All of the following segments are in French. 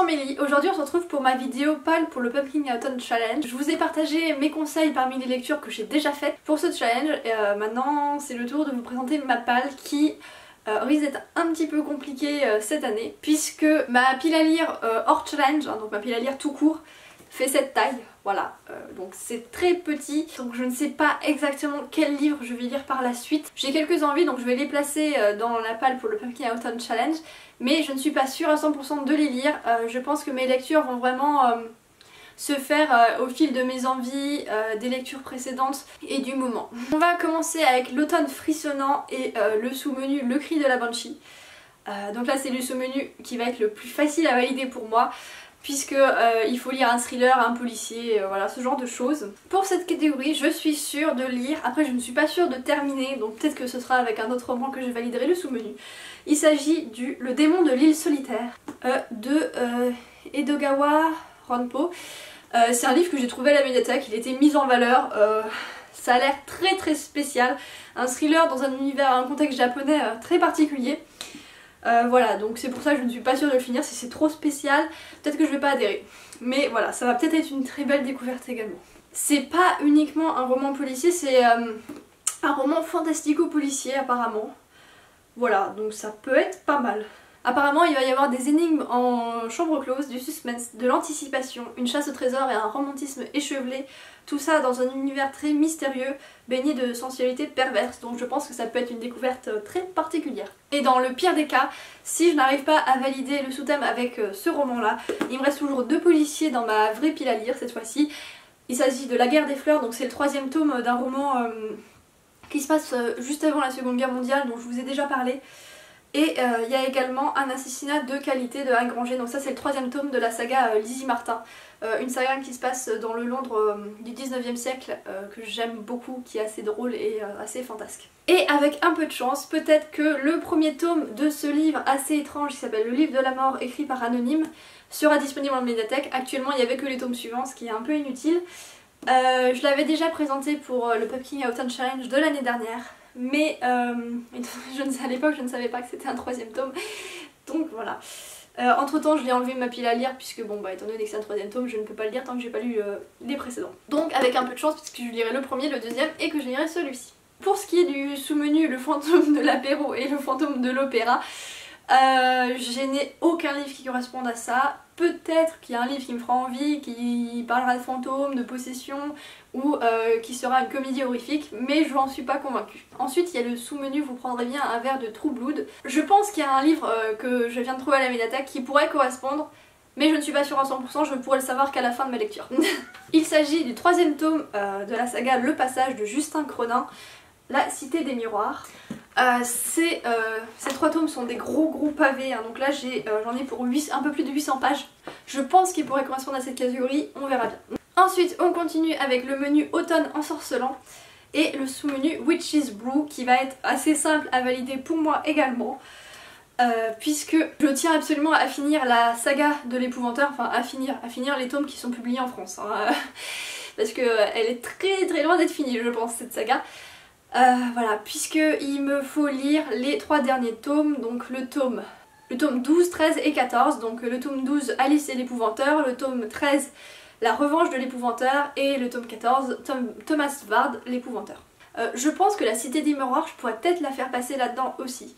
Mélie, aujourd'hui on se retrouve pour ma vidéo pâle pour le Pumpkin Autumn Challenge. Je vous ai partagé mes conseils parmi les lectures que j'ai déjà faites pour ce challenge et maintenant c'est le tour de vous présenter ma pâle qui risque d'être un petit peu compliquée cette année puisque ma pile à lire hors challenge, hein, donc ma pile à lire tout court, fait cette taille, voilà, donc c'est très petit, donc je ne sais pas exactement quel livre je vais lire par la suite. J'ai quelques envies donc je vais les placer dans la palle pour le Pumpkin Autumn Challenge, mais je ne suis pas sûre à 100% de les lire. Je pense que mes lectures vont vraiment se faire au fil de mes envies, des lectures précédentes et du moment. On va commencer avec l'automne frissonnant et le sous-menu Le Cri de la Banshee. Donc là c'est le sous-menu qui va être le plus facile à valider pour moi, puisque il faut lire un thriller, un policier, voilà, ce genre de choses. Pour cette catégorie, je suis sûre de lire, après je ne suis pas sûre de terminer, donc peut-être que ce sera avec un autre roman que je validerai le sous-menu. Il s'agit du Le démon de l'île solitaire de Edogawa Ranpo. C'est un livre que j'ai trouvé à la médiathèque, il était mis en valeur, ça a l'air très très spécial, un thriller dans un univers, un contexte japonais très particulier. Voilà, donc c'est pour ça que je ne suis pas sûre de le finir. Si c'est trop spécial, peut-être que je vais pas adhérer. Mais voilà, ça va peut-être être une très belle découverte également. C'est pas uniquement un roman policier, c'est un roman fantastico-policier apparemment. Voilà, donc ça peut être pas mal. Apparemment il va y avoir des énigmes en chambre close, du suspense, de l'anticipation, une chasse au trésor et un romantisme échevelé. Tout ça dans un univers très mystérieux, baigné de sensualité perverse, donc je pense que ça peut être une découverte très particulière. Et dans le pire des cas, si je n'arrive pas à valider le sous-thème avec ce roman-là, il me reste toujours 2 policiers dans ma vraie pile à lire cette fois-ci. Il s'agit de La Guerre des Fleurs, donc c'est le 3e tome d'un roman qui se passe juste avant la Seconde Guerre mondiale, dont je vous ai déjà parlé. Et il y a également Un assassinat de qualité de Anne Granger, donc ça c'est le 3e tome de la saga Lizzie Martin. Une saga qui se passe dans le Londres du 19e siècle, que j'aime beaucoup, qui est assez drôle et assez fantasque. Et avec un peu de chance, peut-être que le premier tome de ce livre assez étrange qui s'appelle Le Livre de la Mort, écrit par Anonyme, sera disponible en médiathèque. Actuellement il n'y avait que les tomes suivants, ce qui est un peu inutile. Je l'avais déjà présenté pour le Pumpkin Autumn Challenge de l'année dernière, mais à l'époque je ne savais pas que c'était un 3e tome, donc voilà. Entre temps je l'ai enlevé de ma pile à lire puisque bon bah étant donné que c'est un 3e tome je ne peux pas le lire tant que j'ai pas lu les précédents. Donc avec un peu de chance puisque je lirai le premier, le 2e et que je lirai celui-ci. Pour ce qui est du sous-menu Le Fantôme de l'apéro et Le Fantôme de l'opéra, je n'ai aucun livre qui corresponde à ça. Peut-être qu'il y a un livre qui me fera envie, qui parlera de fantômes, de possession ou qui sera une comédie horrifique, mais je n'en suis pas convaincue. Ensuite il y a le sous-menu Vous prendrez bien un verre de True Blood. Je pense qu'il y a un livre que je viens de trouver à la médiathèque qui pourrait correspondre, mais je ne suis pas sûre à 100%, je pourrais le savoir qu'à la fin de ma lecture. Il s'agit du 3e tome de la saga Le Passage de Justin Cronin, La Cité des Miroirs. Ces 3 tomes sont des gros pavés, hein, donc là j'en ai pour un peu plus de 800 pages. Je pense qu'ils pourraient correspondre à cette catégorie, on verra bien. Ensuite on continue avec le menu Automne ensorcelant et le sous-menu Witch's Brew qui va être assez simple à valider pour moi également. Puisque je tiens absolument à finir la saga de l'épouvanteur, enfin à finir les tomes qui sont publiés en France, hein, parce qu'elle est très loin d'être finie je pense cette saga. Voilà, puisqu'il me faut lire les 3 derniers tomes, donc le tome 12, 13 et 14, donc le tome 12 Alice et l'épouvanteur, le tome 13 La revanche de l'épouvanteur et le tome 14 Thomas Vard l'épouvanteur. Je pense que La Cité des Miroirs, je pourrais peut-être la faire passer là-dedans aussi,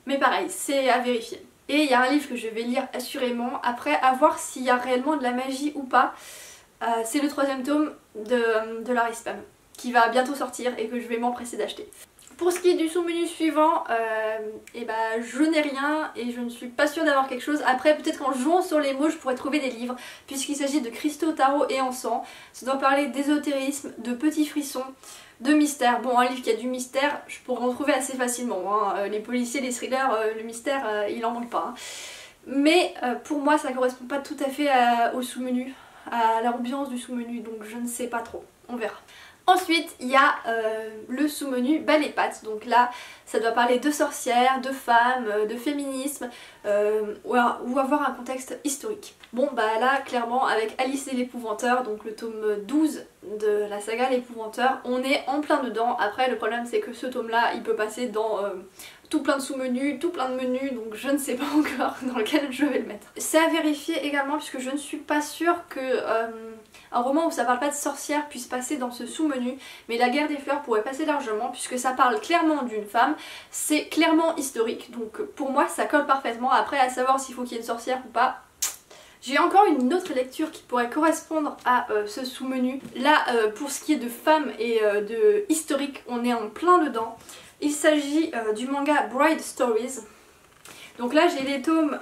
mais pareil, c'est à vérifier. Et il y a un livre que je vais lire assurément, après à voir s'il y a réellement de la magie ou pas, c'est le 3e tome de Larry Spam, qui va bientôt sortir et que je vais m'empresser d'acheter. Pour ce qui est du sous-menu suivant, et bah, je n'ai rien et je ne suis pas sûre d'avoir quelque chose. Après peut-être qu'en jouant sur les mots je pourrais trouver des livres, puisqu'il s'agit de Cristaux, Tarot et Encens. Ça doit parler d'ésotérisme, de petits frissons, de mystère. Bon, un livre qui a du mystère, je pourrais en trouver assez facilement, hein. Les policiers, les thrillers, le mystère, il en manque pas, hein. Mais pour moi ça correspond pas tout à fait au sous-menu, à l'ambiance du sous-menu, donc je ne sais pas trop, on verra. Ensuite il y a le sous-menu Bas les pattes, donc là ça doit parler de sorcières, de femmes, de féminisme ou avoir un contexte historique. Bon bah là clairement avec Alice et l'épouvanteur, donc le tome 12 de la saga l'épouvanteur, on est en plein dedans. Après le problème c'est que ce tome là il peut passer dans tout plein de sous-menus, tout plein de menus, donc je ne sais pas encore dans lequel je vais le mettre. C'est à vérifier également puisque je ne suis pas sûre que un roman où ça parle pas de sorcières puisse passer dans ce sous-menu, mais La Guerre des Fleurs pourrait passer largement puisque ça parle clairement d'une femme, c'est clairement historique, donc pour moi ça colle parfaitement. Après, à savoir s'il faut qu'il y ait une sorcière ou pas, j'ai encore une autre lecture qui pourrait correspondre à ce sous-menu. Là, pour ce qui est de femmes et de historique, on est en plein dedans. Il s'agit du manga Bride Stories. Donc là j'ai les tomes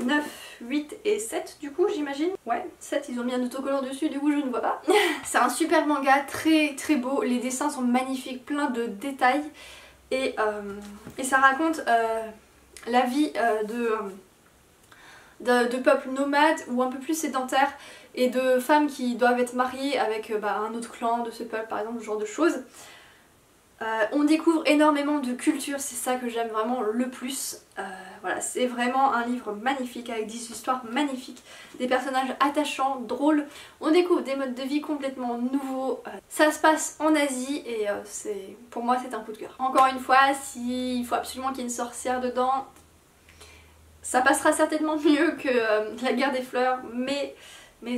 9, 8 et 7 du coup j'imagine. Ouais, 7 ils ont mis un autocollant dessus, du coup je ne vois pas. C'est un super manga, très très beau, les dessins sont magnifiques, plein de détails. Et ça raconte la vie de peuples nomades ou un peu plus sédentaires et de femmes qui doivent être mariées avec un autre clan de ce peuple par exemple, ce genre de choses. On découvre énormément de culture, c'est ça que j'aime vraiment le plus. Voilà, c'est vraiment un livre magnifique avec des histoires magnifiques, des personnages attachants, drôles. On découvre des modes de vie complètement nouveaux. Ça se passe en Asie et pour moi c'est un coup de cœur. Encore une fois, s'il faut absolument qu'il y ait une sorcière dedans, ça passera certainement mieux que La Guerre des Fleurs, mais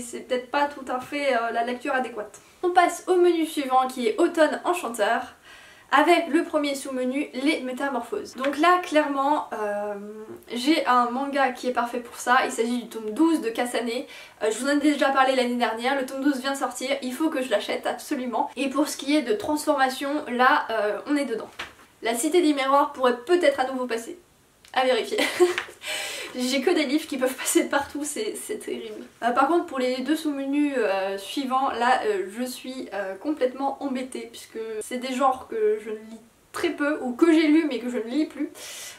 c'est peut-être pas tout à fait la lecture adéquate. On passe au menu suivant qui est Automne Enchanteur, avec le premier sous-menu, les métamorphoses. Donc là, clairement, j'ai un manga qui est parfait pour ça. Il s'agit du tome 12 de Kasane. Je vous en ai déjà parlé l'année dernière, le tome 12 vient de sortir, il faut que je l'achète absolument. Et pour ce qui est de transformation, là, on est dedans. La Cité des Miroirs pourrait peut-être à nouveau passer. À vérifier. J'ai que des livres qui peuvent passer de partout, c'est terrible. Par contre pour les deux sous-menus suivants, là je suis complètement embêtée puisque c'est des genres que je ne lis très peu ou que j'ai lu mais que je ne lis plus.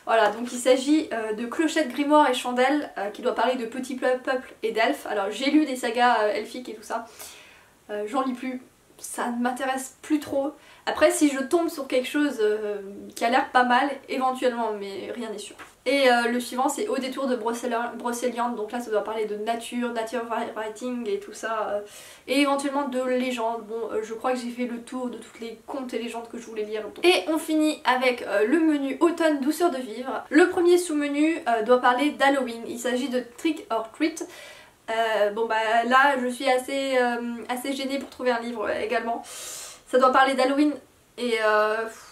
Voilà, donc il s'agit de Clochette, Grimoire et Chandelle qui doit parler de petits peuples et d'elfes. Alors j'ai lu des sagas elfiques et tout ça, j'en lis plus, ça ne m'intéresse plus trop. Après si je tombe sur quelque chose qui a l'air pas mal, éventuellement, mais rien n'est sûr. Et le suivant c'est Au détour de Brocéliande, donc là ça doit parler de nature writing et tout ça, et éventuellement de légendes. Bon, je crois que j'ai fait le tour de toutes les contes et légendes que je voulais lire. Et on finit avec le menu Automne douceur de vivre. Le premier sous-menu doit parler d'Halloween, il s'agit de Trick or Treat. Bon bah là je suis assez gênée pour trouver un livre également. Ça doit parler d'Halloween et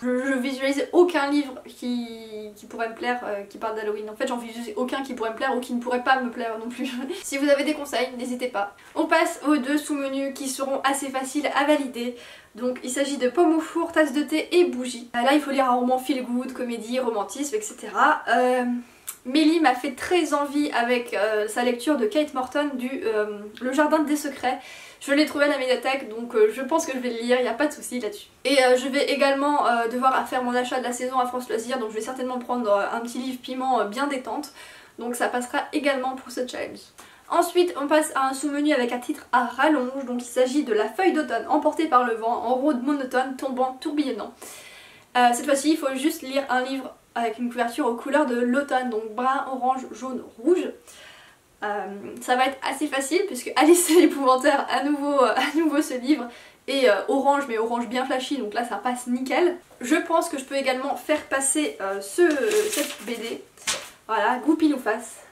je visualise aucun livre qui pourrait me plaire qui parle d'Halloween. En fait j'en visualise aucun qui pourrait me plaire ou qui ne pourrait pas me plaire non plus. Si vous avez des conseils, n'hésitez pas. On passe aux deux sous-menus qui seront assez faciles à valider. Donc il s'agit de Pomme au four, tasse de thé et bougie. Là il faut lire un roman feel good, comédie, romantisme, etc. Mélie m'a fait très envie avec sa lecture de Kate Morton du Le Jardin des Secrets. Je l'ai trouvé à la médiathèque donc je pense que je vais le lire, il n'y a pas de souci là-dessus. Et je vais également devoir faire mon achat de la saison à France Loisirs, donc je vais certainement prendre un petit livre piment bien détente. Donc ça passera également pour ce challenge. Ensuite on passe à un sous-menu avec un titre à rallonge, donc il s'agit de La feuille d'automne emportée par le vent en rôde monotone, tombant, tourbillonnant. Cette fois-ci il faut juste lire un livre avec une couverture aux couleurs de l'automne, donc brun, orange, jaune, rouge. Ça va être assez facile puisque Alice et l'épouvantaire à nouveau ce livre est orange, mais orange bien flashy, donc là ça passe nickel. Je pense que je peux également faire passer cette BD, voilà, Goupil-ou-Face,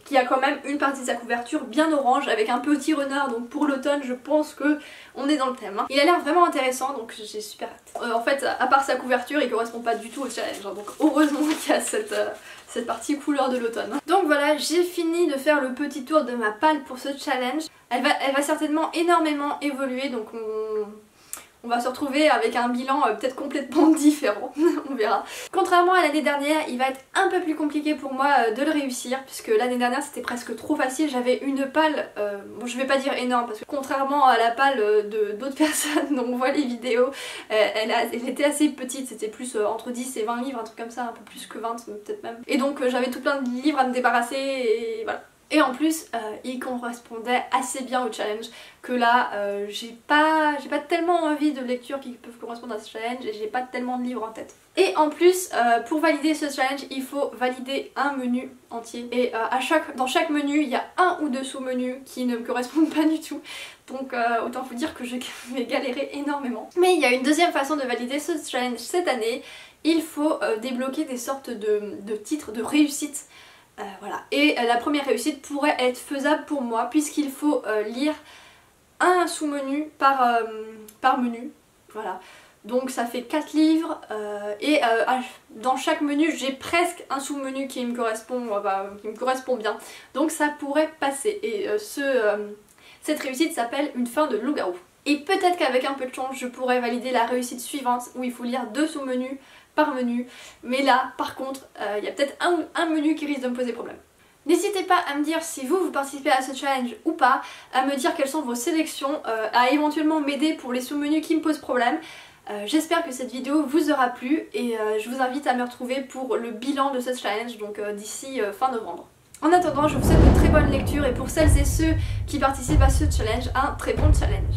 qui a quand même une partie de sa couverture bien orange avec un petit renard, donc pour l'automne je pense que on est dans le thème. Il a l'air vraiment intéressant donc j'ai super hâte. En fait à part sa couverture il correspond pas du tout au challenge, donc heureusement qu'il y a cette partie couleur de l'automne. Donc voilà, j'ai fini de faire le petit tour de ma palle pour ce challenge. Elle va certainement énormément évoluer, donc on va se retrouver avec un bilan peut-être complètement différent, on verra. Contrairement à l'année dernière, il va être un peu plus compliqué pour moi de le réussir, puisque l'année dernière c'était presque trop facile, j'avais une palle, bon je vais pas dire énorme, parce que contrairement à la palle d'autres personnes dont on voit les vidéos, elle était assez petite, c'était plus entre 10 et 20 livres, un truc comme ça, un peu plus que 20 peut-être même. Et donc j'avais tout plein de livres à me débarrasser et voilà. Et en plus, il correspondait assez bien au challenge, que là, j'ai pas tellement envie de lectures qui peuvent correspondre à ce challenge et j'ai pas tellement de livres en tête. Et en plus, pour valider ce challenge, il faut valider un menu entier. Et dans chaque menu, il y a un ou deux sous-menus qui ne me correspondent pas du tout. Donc autant vous dire que je vais galérer énormément. Mais il y a une deuxième façon de valider ce challenge cette année. il faut débloquer des sortes de titres de réussite. Voilà. Et la première réussite pourrait être faisable pour moi puisqu'il faut lire un sous-menu par menu. Voilà. Donc ça fait 4 livres et dans chaque menu j'ai presque un sous-menu qui me correspond bien. Donc ça pourrait passer. Et cette réussite s'appelle une fin de loup-garou. Et peut-être qu'avec un peu de chance je pourrais valider la réussite suivante où il faut lire 2 sous-menus par menu. Mais là par contre il y a peut-être un menu qui risque de me poser problème. N'hésitez pas à me dire si vous participez à ce challenge ou pas, à me dire quelles sont vos sélections, à éventuellement m'aider pour les sous-menus qui me posent problème. J'espère que cette vidéo vous aura plu et je vous invite à me retrouver pour le bilan de ce challenge, donc d'ici fin novembre. En attendant, je vous souhaite de très bonnes lectures et pour celles et ceux qui participent à ce challenge, un très bon challenge.